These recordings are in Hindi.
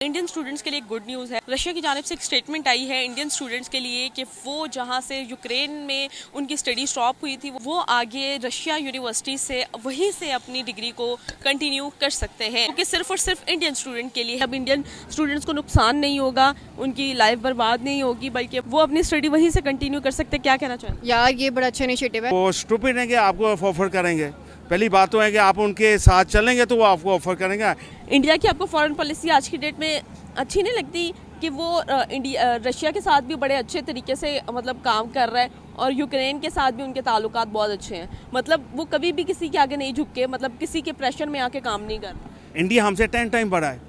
इंडियन स्टूडेंट्स के लिए गुड न्यूज़ है। रशिया की जानिब से एक स्टेटमेंट आई है इंडियन स्टूडेंट्स के लिए कि वो जहां से यूक्रेन में उनकी स्टडी स्टॉप हुई थी वो आगे रशिया यूनिवर्सिटी से वहीं से अपनी डिग्री को कंटिन्यू कर सकते हैं, क्योंकि सिर्फ और सिर्फ इंडियन स्टूडेंट के लिए। अब इंडियन स्टूडेंट्स को नुकसान नहीं होगा, उनकी लाइफ बर्बाद नहीं होगी, बल्कि वो अपनी स्टडी वहीं से कंटिन्यू कर सकते हैं। क्या कहना चाहें? यार ये बड़ा अच्छा इनिशिएटिव है। वो स्टूपिड है कि आपको ऑफर करेंगे। पहली बात तो है कि आप उनके साथ चलेंगे तो वो आपको ऑफर करेंगे। इंडिया की आपको फॉरेन पॉलिसी आज की डेट में अच्छी नहीं लगती कि वो रशिया के साथ भी बड़े अच्छे तरीके से मतलब काम कर रहा है और यूक्रेन के साथ भी उनके ताल्लुकात बहुत अच्छे हैं। मतलब वो कभी भी किसी के आगे नहीं झुक के, मतलब किसी के प्रेशर में आके काम नहीं करता। इंडिया हमसे 10 टाइम बड़ा है।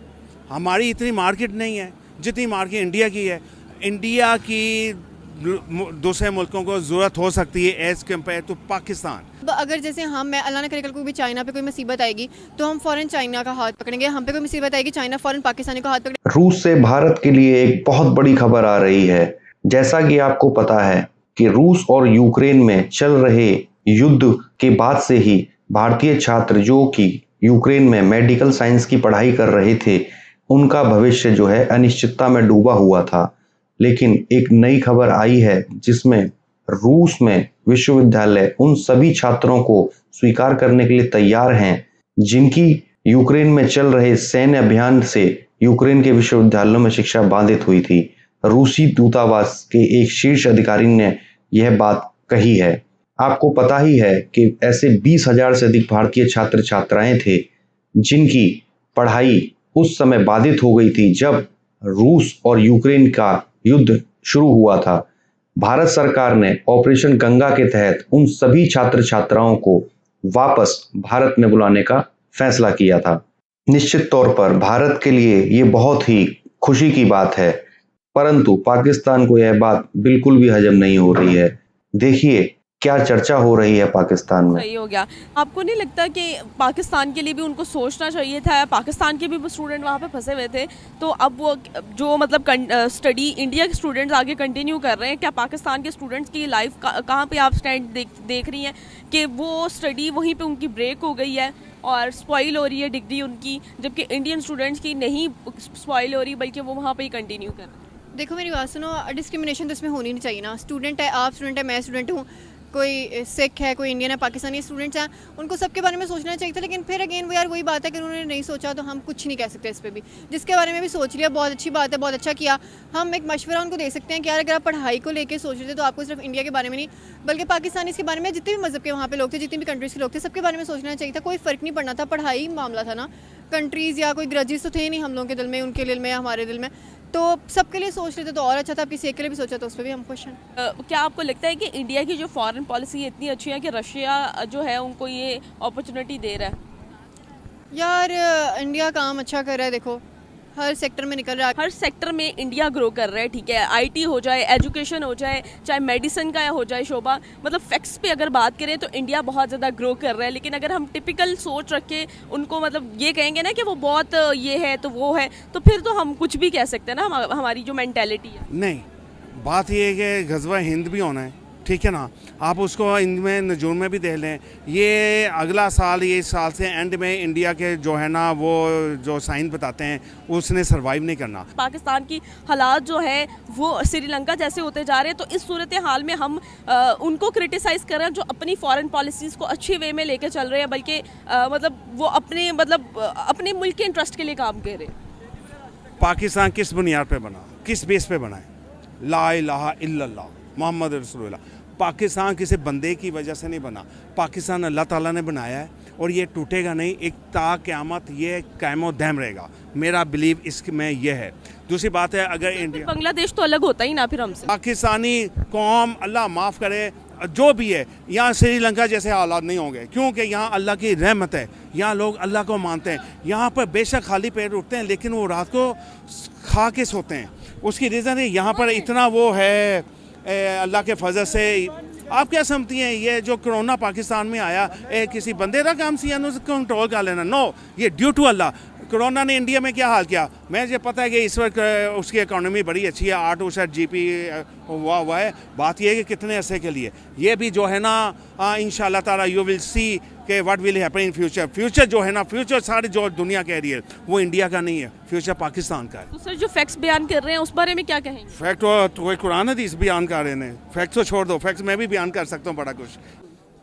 हमारी इतनी मार्केट नहीं है जितनी मार्केट इंडिया की है। इंडिया की दूसरे मुल्कों को ज़रूरत हो सकती है एज़ कम्पेयर टू पाकिस्तान। अगर जैसे मैं अल्लाह न करे कल को भी चाइना पे कोई मुसीबत आएगी तो हम फ़ौरन चाइना का हाथ पकड़ेंगे, हम पे कोई मुसीबत आएगी चाइना फ़ौरन पाकिस्तानी का हाथ पकड़ेंगे। रूस से भारत के लिए एक बहुत बड़ी खबर आ रही है। जैसा कि आपको पता है कि रूस और यूक्रेन में चल रहे युद्ध के बाद से ही भारतीय छात्र जो कि यूक्रेन में मेडिकल साइंस की पढ़ाई कर रहे थे, उनका भविष्य जो है अनिश्चितता में डूबा हुआ था। लेकिन एक नई खबर आई है जिसमें रूस में विश्वविद्यालय उन सभी छात्रों को स्वीकार करने के लिए तैयार हैं जिनकी यूक्रेन में चल रहे सैन्य अभियान से यूक्रेन के विश्वविद्यालयों में शिक्षा बाधित हुई थी। रूसी दूतावास के एक शीर्ष अधिकारी ने यह बात कही है। आपको पता ही है कि ऐसे 20,000 से अधिक भारतीय छात्र छात्राएं थे जिनकी पढ़ाई उस समय बाधित हो गई थी जब रूस और यूक्रेन का युद्ध शुरू हुआ था। भारत सरकार ने ऑपरेशन गंगा के तहत उन सभी छात्र छात्राओं को वापस भारत में बुलाने का फैसला किया था। निश्चित तौर पर भारत के लिए ये बहुत ही खुशी की बात है, परंतु पाकिस्तान को यह बात बिल्कुल भी हजम नहीं हो रही है। देखिए क्या चर्चा हो रही है पाकिस्तान में। सही हो गया। आपको नहीं लगता कि पाकिस्तान के लिए भी उनको सोचना चाहिए था? पाकिस्तान के भी स्टूडेंट वहाँ पे फंसे हुए थे, तो अब वो जो मतलब स्टडी इंडिया के स्टूडेंट्स आगे कंटिन्यू कर रहे हैं, क्या पाकिस्तान के स्टूडेंट्स की लाइफ कहाँ पे आप स्टैंड देख रही हैं कि वो स्टडी वहीं पे उनकी ब्रेक हो गई है और स्पॉइल हो रही है डिग्री उनकी, जबकि इंडियन स्टूडेंट्स की नहीं स्पॉइल हो रही बल्कि वो वहाँ पर ही कंटिन्यू कर रहे हैं? देखो मेरी बात सुनो, डिस्क्रिमिनेशन तो इसमें होनी नहीं चाहिए ना। स्टूडेंट है, आप स्टूडेंट है, मैं स्टूडेंट हूँ, कोई सिख है, कोई इंडियन है, पाकिस्तानी स्टूडेंट्स हैं, उनको सबके बारे में सोचना चाहिए था। लेकिन फिर अगेन वो यार वही बात है कि उन्होंने नहीं सोचा तो हम कुछ नहीं कह सकते इस पर भी। जिसके बारे में भी सोच लिया बहुत अच्छी बात है, बहुत अच्छा किया। हम एक मशवरा उनको दे सकते हैं कि यार अगर आप पढ़ाई को लेकर सोच रहे थे तो आपको सिर्फ इंडिया के बारे में नहीं बल्कि पाकिस्तानी के बारे में, जितने भी मज़हब के वहाँ पे लोग थे, जितनी भी कंट्रीज़ के लोग थे, सबके बारे में सोचना चाहिए था। कोई फ़र्क नहीं पड़ना था, पढ़ाई मामला था ना। कंट्रीज़ या कोई ग्रजेस तो थे नहीं हम लोगों के दिल में, उनके दिल में या हमारे दिल में, तो सबके लिए सोच रहे थे तो और अच्छा था। आप किसी एक के लिए भी सोचा तो उस पर भी हम खुश हैं। क्या आपको लगता है कि इंडिया की जो फॉरेन पॉलिसी इतनी अच्छी है कि रशिया जो है उनको ये अपॉर्चुनिटी दे रहा है? यार इंडिया काम अच्छा कर रहा है, देखो हर सेक्टर में निकल रहा है। हर सेक्टर में इंडिया ग्रो कर रहा है, ठीक है। आईटी हो जाए, एजुकेशन हो जाए, चाहे मेडिसिन का हो जाए शोबा, मतलब फैक्ट्स पे अगर बात करें तो इंडिया बहुत ज़्यादा ग्रो कर रहा है। लेकिन अगर हम टिपिकल सोच रख के उनको मतलब ये कहेंगे ना कि वो बहुत ये है तो वो है, तो फिर तो हम कुछ भी कह सकते हैं ना। हमारी जो मेंटेलिटी है, नहीं, बात ये है कि गज़वा हिंद भी होना है, ठीक है ना। आप उसको इनमें नजूम में भी देख लें। ये अगला साल, ये साल से एंड में इंडिया के जो है ना वो जो साइन बताते हैं उसने सरवाइव नहीं करना। पाकिस्तान की हालात जो है वो श्रीलंका जैसे होते जा रहे हैं, तो इस सूरत हाल में हम उनको क्रिटिसाइज़ कर रहे हैं जो अपनी फॉरेन पॉलिसीज़ को अच्छे वे में लेकर चल रहे हैं, बल्कि मतलब वो अपने मुल्क के इंटरेस्ट के लिए काम कर रहे हैं। पाकिस्तान किस बुनियाद पे बना, किस बेस पे बना है? ला इलाहा इल्लल्लाह मोहम्मद रसूलुल्लाह। पाकिस्तान किसी बंदे की वजह से नहीं बना, पाकिस्तान अल्लाह ताला ने बनाया है और ये टूटेगा नहीं। एक ता क़यामत ये कायमो दम रहेगा। मेरा बिलीव इसमें यह है। दूसरी बात है, अगर इंडिया बांग्लादेश तो अलग होता ही ना फिर हमसे। पाकिस्तानी कौम, अल्लाह माफ़ करे, जो भी है, यहाँ श्रीलंका जैसे हालात नहीं होंगे, क्योंकि यहाँ अल्लाह की रहमत है। यहाँ लोग अल्लाह को मानते हैं। यहाँ पर बेशक खाली पेट उठते हैं लेकिन वो रात को खा के सोते हैं। उसकी रीज़न है यहाँ पर इतना वो है अल्लाह के फजल से। आप क्या समझती हैं ये जो कोरोना पाकिस्तान में आया किसी बंदे का काम सी कंट्रोल कर लेना? नो, ये ड्यू टू अल्लाह। कोरोना ने इंडिया में क्या हाल किया? मुझे पता है कि इस वक्त उसकी इकोनॉमी बड़ी अच्छी है, 8% GP हुआ है। बात यह है कि कितने अरसे के लिए। ये भी जो है ना इंशाल्लाह ताला यू विल सी कि what will happen in future. Future जो है ना, फ्यूचर सारी जो दुनिया कह रही है वो इंडिया का नहीं है, फ्यूचर पाकिस्तान का है। तो सर जो फैक्ट्स बयान कर रहे हैं उस बारे में क्या कहेंगे? फैक्ट तो कोई कुरान हदीस बयान कर रहे हैं, फैक्ट तो छोड़ दो, फैक्ट्स मैं भी बयान कर सकता हूँ बड़ा कुछ।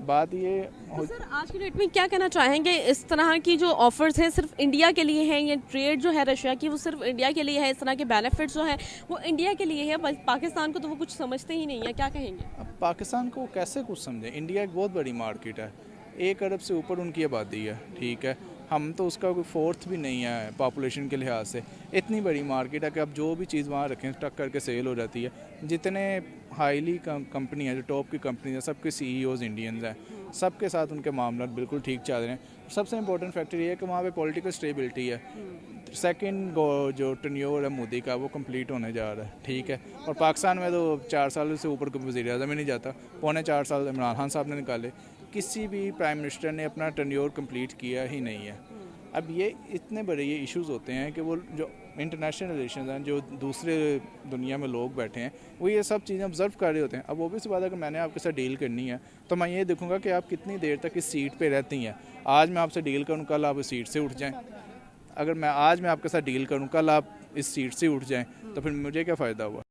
बात ये तो सर आज की डेट में क्या कहना चाहेंगे, इस तरह की जो ऑफर्स हैं सिर्फ इंडिया के लिए हैं, ये ट्रेड जो है रशिया की वो सिर्फ इंडिया के लिए है, इस तरह के बेनिफिट्स जो हैं वो इंडिया के लिए है, पाकिस्तान को तो वो कुछ समझते ही नहीं है, क्या कहेंगे? अब पाकिस्तान को कैसे कुछ समझे? इंडिया एक बहुत बड़ी मार्केट है, 1 अरब से ऊपर उनकी आबादी है, ठीक है, हम तो उसका कोई फोर्थ भी नहीं है पॉपुलेशन के लिहाज से। इतनी बड़ी मार्केट है कि अब जो भी चीज़ वहाँ रखें टक करके सेल हो जाती है। जितने हाईली कंपनी है, जो टॉप की कंपनी है, सबके CEOs इंडियंस हैं, सबके साथ उनके मामला बिल्कुल ठीक चल रहे हैं। सबसे इंपॉर्टेंट फैक्टर ये है कि वहाँ पे पॉलिटिकल स्टेबिलिटी है। सेकंड जो टर्न्योर है मोदी का वो कंप्लीट होने जा रहा है, ठीक है, और पाकिस्तान में तो 4 साल से ऊपर कोई वज़ीर आज़म ही नहीं जाता। 4.25 साल इमरान खान साहब ने निकाले, किसी भी प्राइम मिनिस्टर ने अपना टर्न्योर कंप्लीट किया ही नहीं है। अब ये इतने बड़े ये इश्यूज़ होते हैं कि वो जो इंटरनेशनल रिलेशन हैं, जो दूसरे दुनिया में लोग बैठे हैं, वो ये सब चीज़ें ऑब्जर्व कर रहे होते हैं। अब वो भी सी बात है कि मैंने आपके साथ डील करनी है तो मैं ये देखूंगा कि आप कितनी देर तक इस सीट पे रहती हैं। आज मैं आपसे डील करूँ, कल आप इस सीट से उठ जाएँ। अगर आज मैं आपके साथ डील करूँ, कल आप इस सीट से उठ जाएँ, तो फिर मुझे क्या फ़ायदा हुआ?